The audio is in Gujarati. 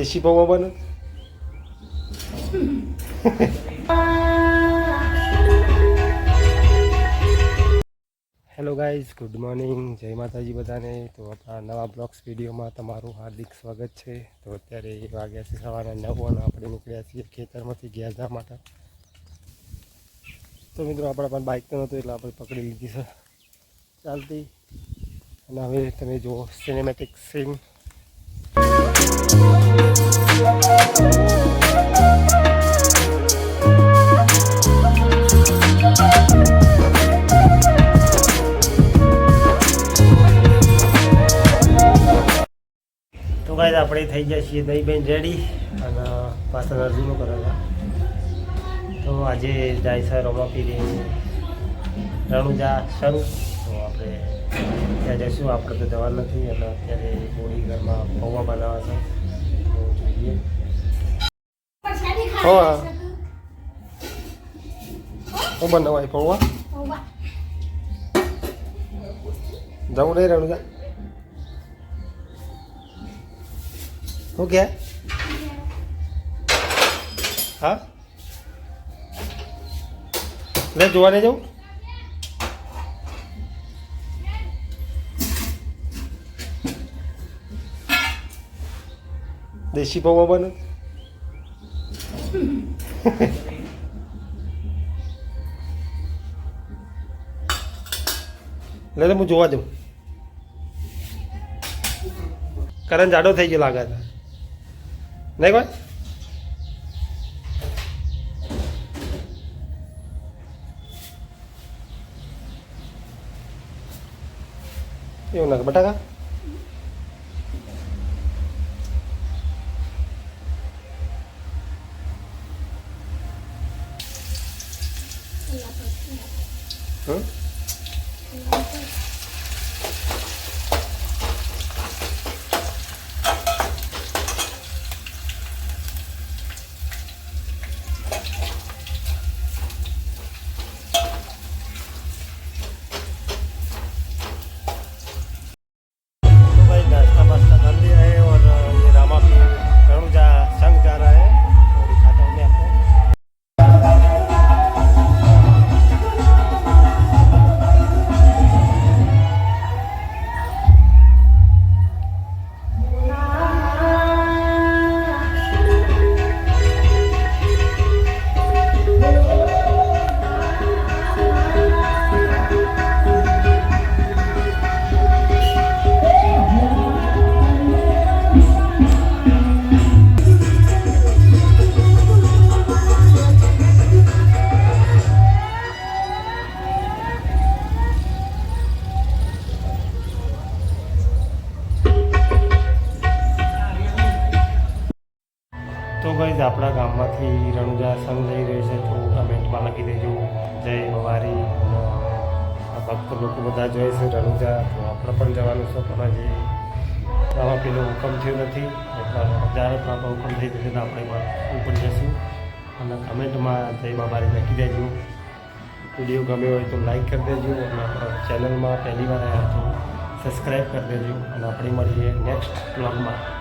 દેશી પૌવા બને. હેલો ગાઈઝ, ગુડ મોર્નિંગ, જય માતાજી બધાને. તો આપણા નવા બ્લોગ્સ વિડીયોમાં તમારું હાર્દિક સ્વાગત છે. તો અત્યારે વાગ્યા છે સવારના 9 અને આપણે નીકળ્યા છીએ ખેતરમાંથી ગયા જવા માટે. તો મિત્રો આપણા પણ બાઇક તો નહોતું એટલે આપણે પકડી લીધી છે ચાલતી. અને હવે તમે જુઓ સિનેમેટિક સીન. તો ગાઈઝ આપણે થઈ ગયા છીએ દહીં બેન રેડી અને પાછળ અર્જુનો કરેલા. તો આજે જાય છે રમાપીરી રણુજા શરૂ. તો આપણે ત્યાં જઈશું. આપણે તો જવા નથી અને અત્યારે હોળી ઘરમાં પૌવા બનાવવા છે. તો જોઈએ. હા હું બનાવાય પૌવા જવું નહીં રણુજા. શું કે હા લે જોવા નહીં જવું. દેશી પૌવા બને. લે હું જોવા જાઉં. કરણ જાડો થઈ ગયો લાગે છે નહીં કોઈ. એવું નાખે બટાકા. તો ગાઈઝ આપણા ગામમાંથી રણુજા સંઘ જઈ રહ્યો છે. તો કમેન્ટમાં લખી દેજો જય ભવારી. ભક્ત લોકો બધા જોઈએ છે રણુજા. તો આપણે પણ જવાનું છે પણ હજી આમાં પેલો હુકમ થયો નથી. એટલે જ્યારે પણ આપણો હુકમ થઈ જશે તો આપણે પણ ઉપર જઈશું. અને કમેન્ટમાં જય બાબારી લખી દેજો. વિડીયો ગમ્યો હોય તો લાઈક કરી દેજો અને આપણા ચેનલમાં પહેલી વાર આવ્યા તો સબસ્ક્રાઈબ કરી દેજો. અને આપણે મળીએ નેક્સ્ટ બ્લોગમાં.